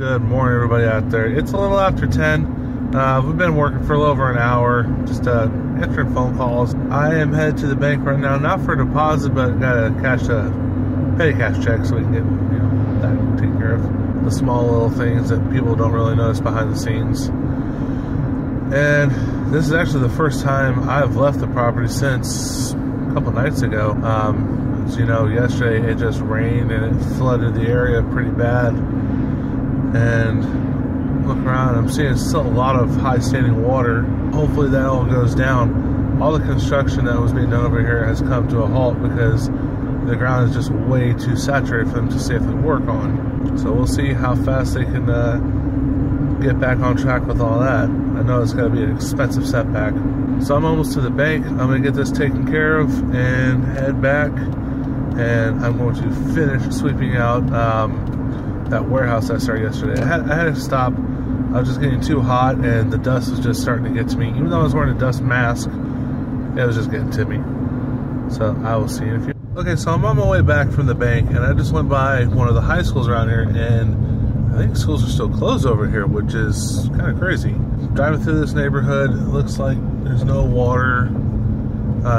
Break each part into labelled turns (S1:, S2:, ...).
S1: Good morning, everybody out there. It's a little after 10. We've been working for a little over an hour, just answering phone calls. I am headed to the bank right now, not for a deposit, but gotta cash a petty cash check so we can get that taken care of. The small little things that people don't really notice behind the scenes. And this is actually the first time I've left the property since a couple nights ago. As you know, yesterday it just rained and it flooded the area pretty bad. And look around, I'm seeing still a lot of high standing water. Hopefully that all goes down. All the construction that was being done over here has come to a halt because the ground is just way too saturated for them to safely work on. So we'll see how fast they can get back on track with all that. I know it's going to be an expensive setback. So I'm almost to the bank. I'm going to get this taken care of and head back. And I'm going to finish sweeping out that warehouse I started yesterday. I had to stop. I was just getting too hot and the dust was just starting to get to me. Even though I was wearing a dust mask, it was just getting to me. So I will see you in a few. Okay, so I'm on my way back from the bank and I just went by one of the high schools around here, and I think schools are still closed over here, which is kind of crazy. Driving through this neighborhood, it looks like there's no water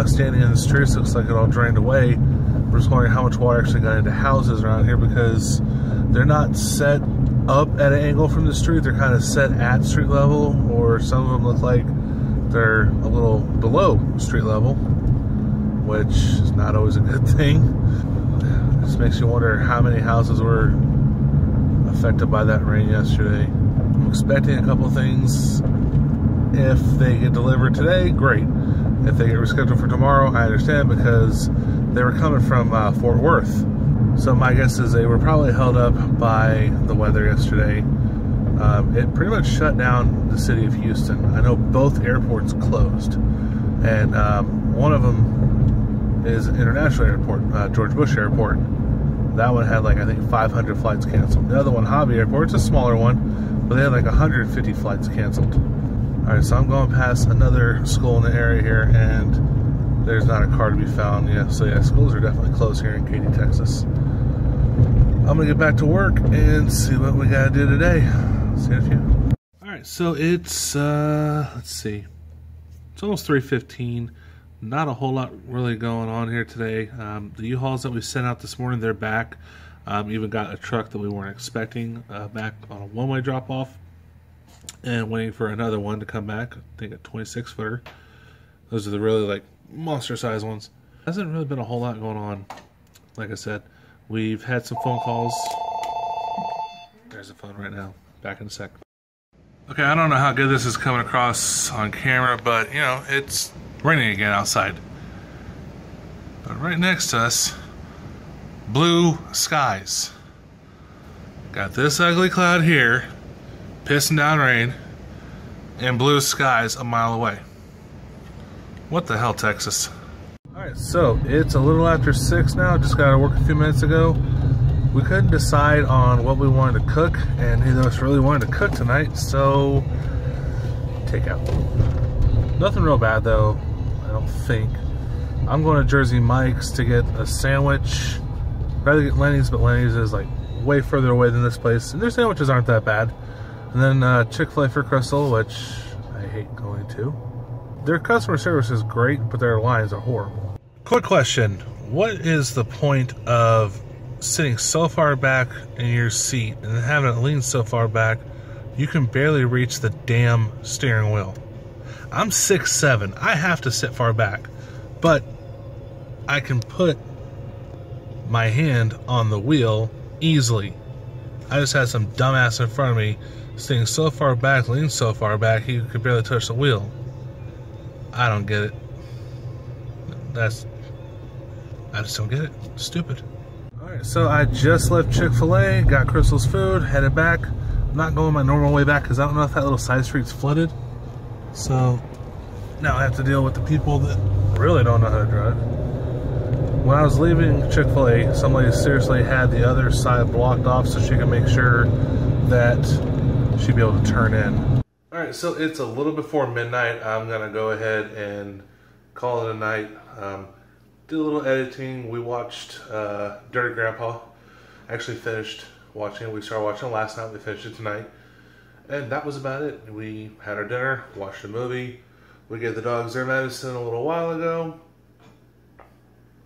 S1: standing in the streets. Looks like it all drained away. We're just wondering how much water actually got into houses around here, because they're not set up at an angle from the street. They're kind of set at street level, or some of them look like they're a little below street level, which is not always a good thing. It just makes you wonder how many houses were affected by that rain yesterday. I'm expecting a couple things. If they get delivered today, great. If they get rescheduled for tomorrow, I understand, because they were coming from Fort Worth. So my guess is they were probably held up by the weather yesterday. It pretty much shut down the city of Houston. I know both airports closed, and one of them is an international airport, George Bush Airport. That one had like, I think, 500 flights canceled. The other one, Hobby Airport, it's a smaller one, but they had like 150 flights canceled. All right, so I'm going past another school in the area here, and there's not a car to be found. Yeah, so yeah, schools are definitely closed here in Katy, Texas. I'm gonna get back to work and see what we gotta do today. See you in a few. All right, so it's let's see, it's almost 3:15. Not a whole lot really going on here today. The U-Hauls that we sent out this morning, they're back. Even got a truck that we weren't expecting back on a one-way drop-off, and waiting for another one to come back. I think a 26-footer. Those are the really like monster-sized ones. Hasn't really been a whole lot going on. Like I said, we've had some phone calls. There's a phone right now. Back in a sec. Okay, I don't know how good this is coming across on camera, but you know, it's raining again outside. But right next to us, blue skies. Got this ugly cloud here, pissing down rain, and blue skies a mile away. What the hell, Texas? Alright, so it's a little after 6 now. Just got to work a few minutes ago. We couldn't decide on what we wanted to cook, and neither of us really wanted to cook tonight, so takeout. Nothing real bad though, I don't think. I'm going to Jersey Mike's to get a sandwich. I'd rather get Lenny's, but Lenny's is like way further away than this place, and their sandwiches aren't that bad. And then Chick-fil-A for Crystal, which I hate going to. Their customer service is great, but their lines are horrible. Quick question. What is the point of sitting so far back in your seat and having it lean so far back you can barely reach the damn steering wheel? I'm 6'7". I have to sit far back, but I can put my hand on the wheel easily. I just had some dumbass in front of me sitting so far back, leaned so far back, he could barely touch the wheel. I don't get it. I just don't get it. Stupid. Alright, so I just left Chick-fil-A, got Crystal's food, headed back. I'm not going my normal way back because I don't know if that little side street's flooded. So now I have to deal with the people that really don't know how to drive. When I was leaving Chick-fil-A, somebody seriously had the other side blocked off so she could make sure that she'd be able to turn in. Alright, so it's a little before midnight. I'm going to go ahead and call it a night. Did a little editing. We watched Dirty Grandpa. Actually finished watching it. We started watching it last night. We finished it tonight. And that was about it. We had our dinner, watched a movie. We gave the dogs their medicine a little while ago.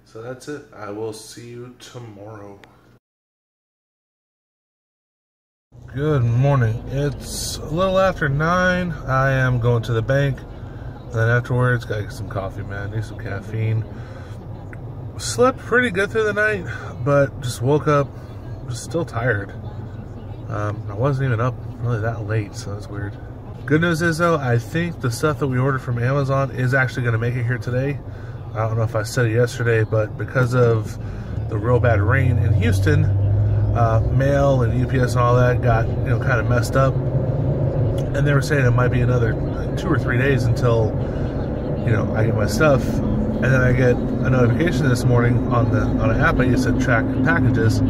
S1: So that's it. I will see you tomorrow. Good morning. It's a little after 9. I am going to the bank. And then afterwards, gotta get some coffee, man. Need some caffeine. Slept pretty good through the night, but just woke up just still tired. I wasn't even up really that late, so that's weird. Good news is though, I think the stuff that we ordered from Amazon is actually going to make it here today. I don't know if I said it yesterday, but because of the real bad rain in Houston, mail and UPS and all that got, kind of messed up. And they were saying it might be another 2 or 3 days until, I get my stuff. And then I get a notification this morning on an app I use to track packages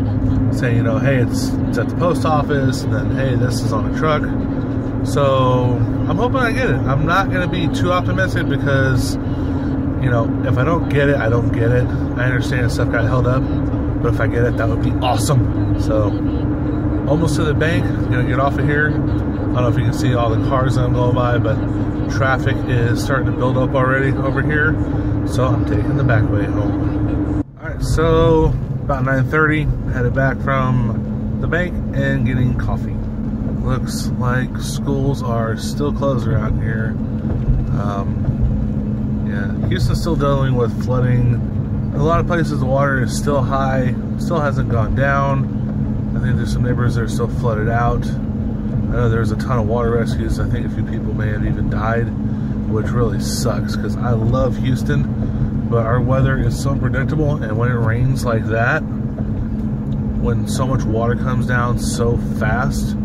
S1: saying, hey, it's at the post office, and then, hey, this is on a truck. So I'm hoping I get it. I'm not going to be too optimistic because, if I don't get it, I don't get it. I understand stuff got held up, but if I get it, that would be awesome. So almost to the bank, get off of here. I don't know if you can see all the cars that I'm going by, but traffic is starting to build up already over here. So I'm taking the back way home. Alright, so about 9:30, headed back from the bank and getting coffee. Looks like schools are still closed around here. Yeah, Houston's still dealing with flooding. In a lot of places the water is still high, still hasn't gone down. I think there's some neighborhoods that are still flooded out. I know there's a ton of water rescues. I think a few people may have even died, which really sucks because I love Houston, but our weather is so unpredictable, and when it rains like that, when so much water comes down so fast,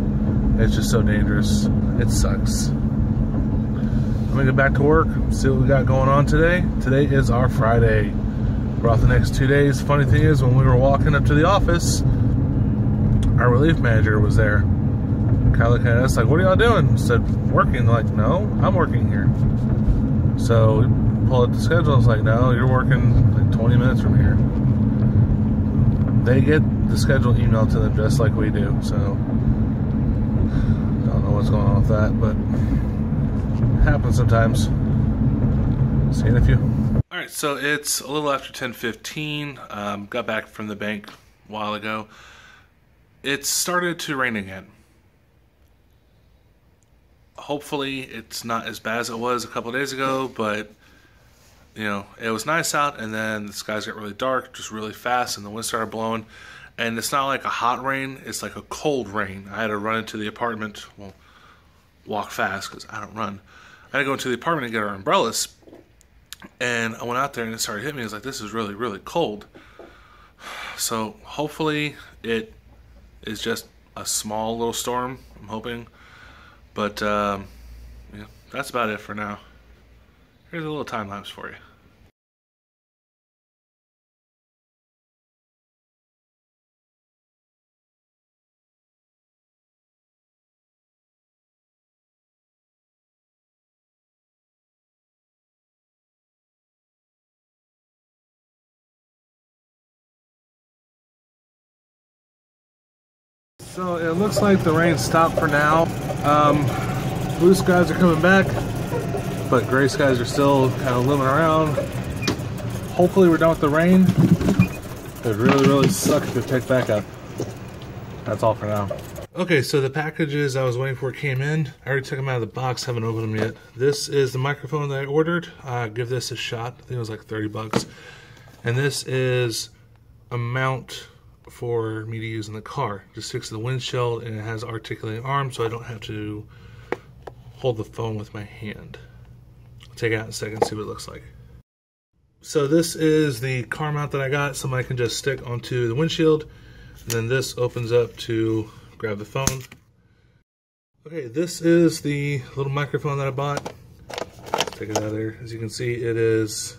S1: it's just so dangerous. It sucks. I'm gonna get back to work, see what we got going on today. Today is our Friday. We're off the next 2 days. Funny thing is, when we were walking up to the office, our relief manager was there. Kind of looking at us like, what are y'all doing? I said, working. Like, no, I'm working here. So we pulled up the schedule. I was like, no, you're working like 20 minutes from here. They get the schedule emailed to them just like we do. So don't know what's going on with that, but it happens sometimes. See you in a few. All right, so it's a little after 10:15. Got back from the bank a while ago. It started to rain again. Hopefully it's not as bad as it was a couple days ago, but it was nice out, and then the skies got really dark just really fast, and the wind started blowing. And it's not like a hot rain, it's like a cold rain. I had to run into the apartment, well, walk fast because I don't run. I had to go into the apartment and get our umbrellas, and I went out there and it started hitting me. I was like, this is really, really cold. So hopefully it is just a small little storm, I'm hoping. But yeah, that's about it for now. Here's a little time lapse for you. So it looks like the rain stopped for now. Blue skies are coming back, but gray skies are still kind of looming around. Hopefully we're done with the rain. It would really, really suck if it picked back up. That's all for now. Okay, so the packages I was waiting for came in. I already took them out of the box, haven't opened them yet. This is the microphone that I ordered. Give this a shot. I think it was like 30 bucks. And this is a mount for me to use in the car. Just sticks to the windshield, and it has articulating arms, so I don't have to hold the phone with my hand. I'll take it out in a second and see what it looks like. So this is the car mount that I got. Somebody can just stick onto the windshield, and then this opens up to grab the phone. Okay, this is the little microphone that I bought. Let's take it out of there. As you can see, it is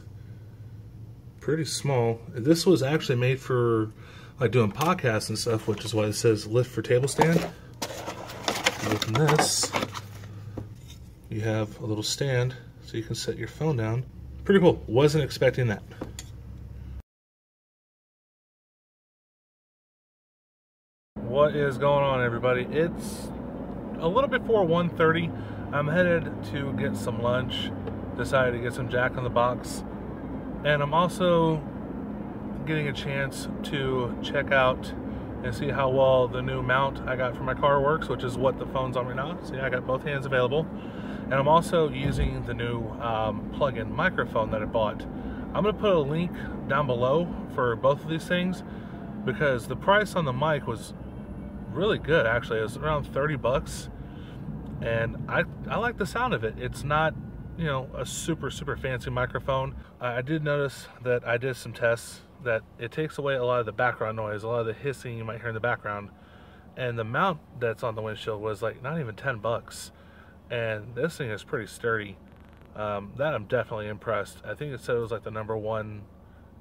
S1: pretty small. This was actually made for like doing podcasts and stuff, which is why it says lift for table stand. Open this. You have a little stand so you can set your phone down. Pretty cool. Wasn't expecting that. What is going on, everybody? It's a little before 1:30. I'm headed to get some lunch. Decided to get some Jack in the Box, and I'm also getting a chance to check out and see how well the new mount I got for my car works, which is what the phone's on right now. See, I got both hands available, and I'm also using the new plug-in microphone that I bought. I'm gonna put a link down below for both of these things because the price on the mic was really good. Actually, it was around 30 bucks, and I like the sound of it. It's not, you know, a super fancy microphone. I did notice that I did some tests that it takes away a lot of the background noise, a lot of the hissing you might hear in the background, and the mount that's on the windshield was like not even 10 bucks, and this thing is pretty sturdy. That I'm definitely impressed. I think it said it was like the #1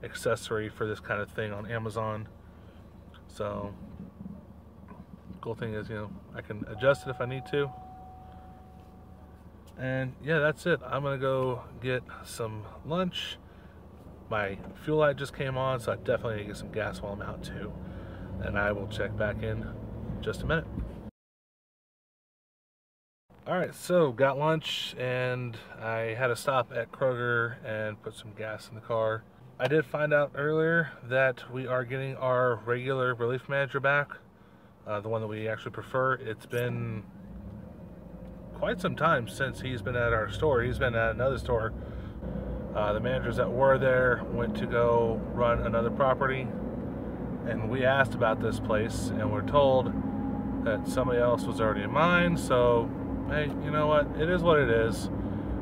S1: accessory for this kind of thing on Amazon. So cool thing is, you know, I can adjust it if I need to. And yeah, that's it. I'm gonna go get some lunch. My fuel light just came on, so I definitely need to get some gas while I'm out too. And I will check back in just a minute. Alright, so got lunch, and I had to stop at Kroger and put some gas in the car. I did find out earlier that we are getting our regular relief manager back, the one that we actually prefer. It's been quite some time since he's been at our store. He's been at another store. The managers that were there went to go run another property, and we asked about this place and we're told that somebody else was already in mine. So hey, you know what, it is what it is.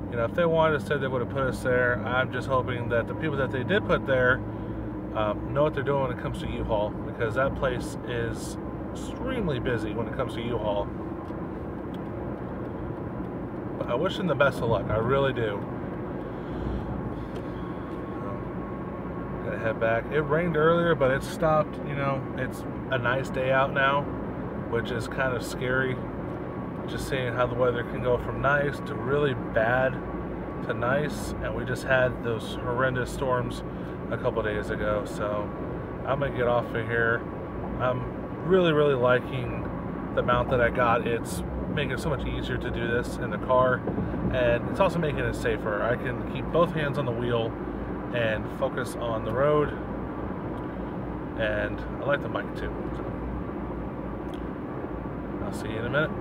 S1: You know, if they wanted to say they would have put us there. I'm just hoping that the people that they did put there know what they're doing when it comes to U-Haul, because that place is extremely busy when it comes to U-Haul. But I wish them the best of luck, I really do. Gonna head back. It rained earlier, but it stopped. You know, it's a nice day out now, which is kind of scary. Just seeing how the weather can go from nice to really bad to nice, and we just had those horrendous storms a couple days ago. So I'm gonna get off of here. I'm really liking the mount that I got. It's making it so much easier to do this in the car, and it's also making it safer. I can keep both hands on the wheel and focus on the road, and I like the mic too. So I'll see you in a minute.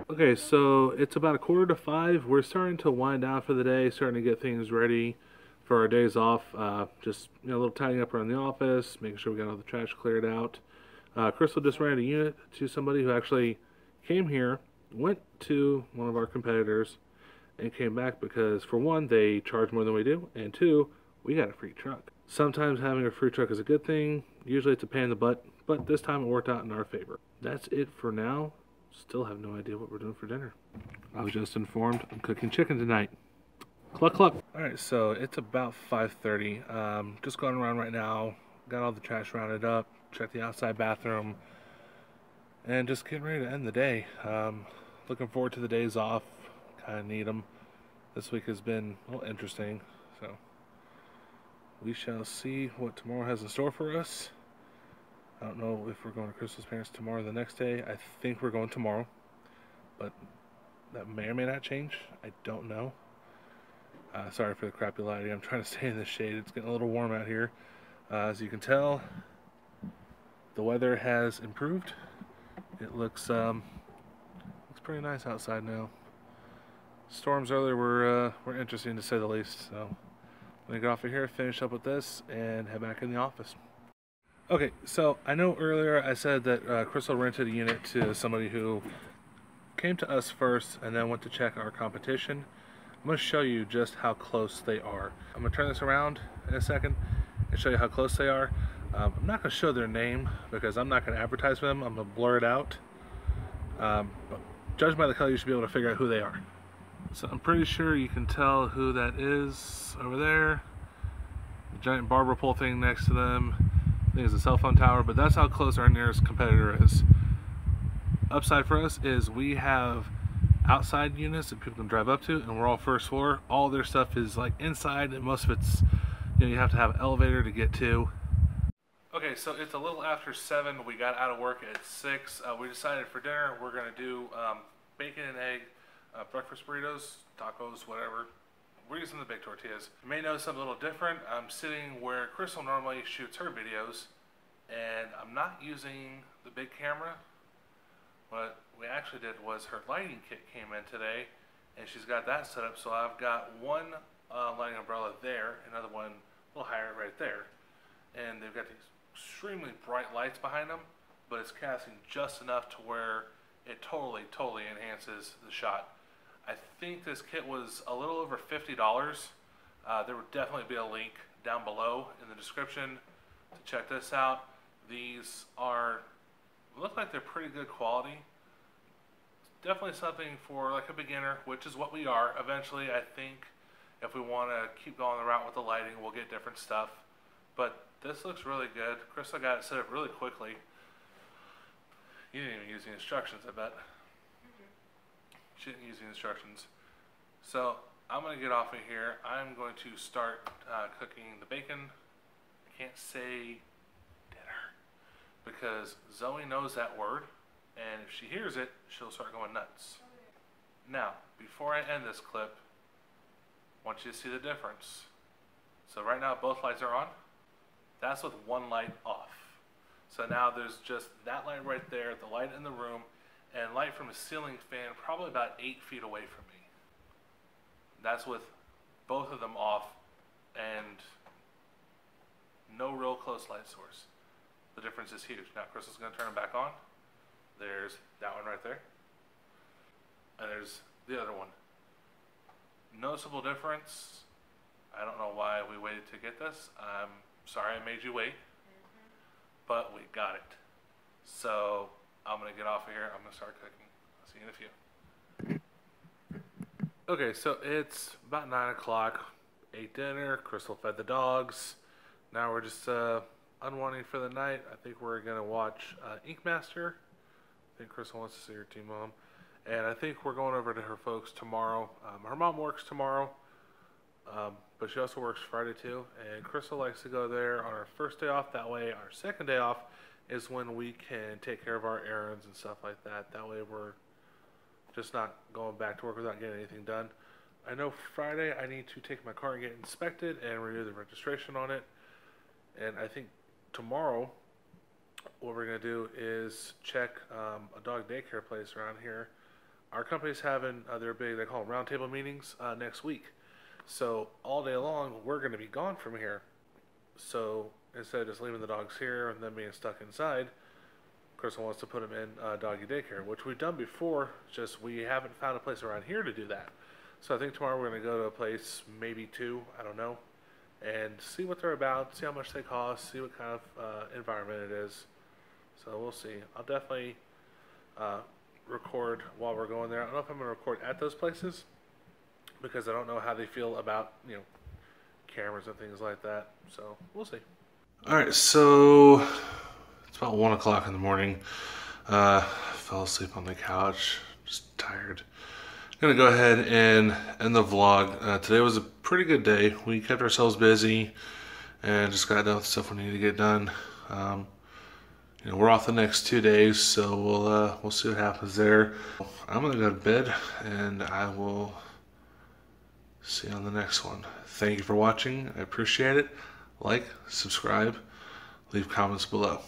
S1: Okay, so it's about 4:45. We're starting to wind down for the day, starting to get things ready for our days off. Just, you know, a little tidying up around the office, making sure we got all the trash cleared out. Crystal just ran a unit to somebody who actually came here, went to one of our competitors, and came back because, for one, they charge more than we do, and two, we got a free truck. Sometimes having a free truck is a good thing. Usually it's a pain in the butt, but this time it worked out in our favor. That's it for now. Still have no idea what we're doing for dinner. I was just informed I'm cooking chicken tonight. Cluck cluck. Alright, so it's about 5:30. Just going around right now. Got all the trash rounded up. Checked the outside bathroom. And just getting ready to end the day. Looking forward to the days off. Kind of need them. This week has been a little interesting. So we shall see what tomorrow has in store for us. I don't know if we're going to Crystal's parents tomorrow or the next day. I think we're going tomorrow, but that may or may not change. I don't know. Sorry for the crappy lighting. I'm trying to stay in the shade. It's getting a little warm out here. As you can tell, the weather has improved. It looks pretty nice outside now. Storms earlier were interesting to say the least. So I'm gonna get off of here, finish up with this, and head back in the office. Okay, so I know earlier I said that Crystal rented a unit to somebody who came to us first and then went to check our competition. I'm going to show you just how close they are. I'm going to turn this around in a second and show you how close they are. I'm not going to show their name because I'm not going to advertise for them. I'm going to blur it out. But judging by the color, you should be able to figure out who they are. So I'm pretty sure you can tell who that is over there. The giant barber pole thing next to them. I think it's a cell phone tower, but that's how close our nearest competitor is. Upside for us is we have outside units that people can drive up to, and we're all first floor. All their stuff is like inside, and most of it's, you know, you have to have an elevator to get to. Okay, so it's a little after 7. We got out of work at 6. We decided for dinner we're going to do bacon and egg breakfast burritos, tacos, whatever. We're using the big tortillas. You may notice something a little different. I'm sitting where Crystal normally shoots her videos, and I'm not using the big camera. What we actually did was her lighting kit came in today, and she's got that set up. So I've got one lighting umbrella there, another one a little higher right there. And they've got these extremely bright lights behind them, but it's casting just enough to where it totally enhances the shot. I think this kit was a little over $50. There would definitely be a link down below in the description to check this out. These look like they're pretty good quality. Definitely something for like a beginner, which is what we are. Eventually, I think if we want to keep going the route with the lighting, we'll get different stuff. But this looks really good. Crystal got it set up really quickly. You didn't even use the instructions, I bet. She didn't use the instructions. So I'm going to get off of here. I'm going to start cooking the bacon. I can't say dinner because Zoe knows that word, and if she hears it, she'll start going nuts. Now, before I end this clip, I want you to see the difference. So right now both lights are on. That's with one light off. So now there's just that light right there, the light in the room, and light from a ceiling fan probably about 8 feet away from me. That's with both of them off and no real close light source. The difference is huge. Now Crystal's going to turn them back on. There's that one right there. And there's the other one. Noticeable difference. I don't know why we waited to get this. I'm sorry I made you wait. But we got it. So I'm going to get off of here. I'm going to start cooking. I'll see you in a few. Okay, so it's about 9 o'clock. Ate dinner. Crystal fed the dogs. Now we're just unwinding for the night. I think we're going to watch Ink Master. I think Crystal wants to see her teen mom. And I think we're going over to her folks tomorrow. Her mom works tomorrow. But she also works Friday too, and Crystal likes to go there on our first day off. That way our second day off is when we can take care of our errands and stuff like that. That way we're just not going back to work without getting anything done. I know Friday I need to take my car and get inspected and renew the registration on it. And I think tomorrow what we're going to do is check a dog daycare place around here. Our company's having their big, they call them roundtable meetings next week. So all day long, we're going to be gone from here. So instead of just leaving the dogs here and them being stuck inside, Crystal wants to put them in doggy daycare, which we've done before, just we haven't found a place around here to do that. So I think tomorrow we're going to go to a place, maybe 2, I don't know, and see what they're about, see how much they cost, see what kind of environment it is. So we'll see. I'll definitely record while we're going there. I don't know if I'm going to record at those places, because I don't know how they feel about, you know, cameras and things like that. So we'll see. All right, so it's about 1 o'clock in the morning. Fell asleep on the couch, just tired. I'm gonna go ahead and end the vlog. Today was a pretty good day. We kept ourselves busy and just got done with stuff we need to get done. You know, we're off the next 2 days, so we'll see what happens there. I'm gonna go to bed, and I will see you on the next one. Thank you for watching. I appreciate it. Like, subscribe, leave comments below.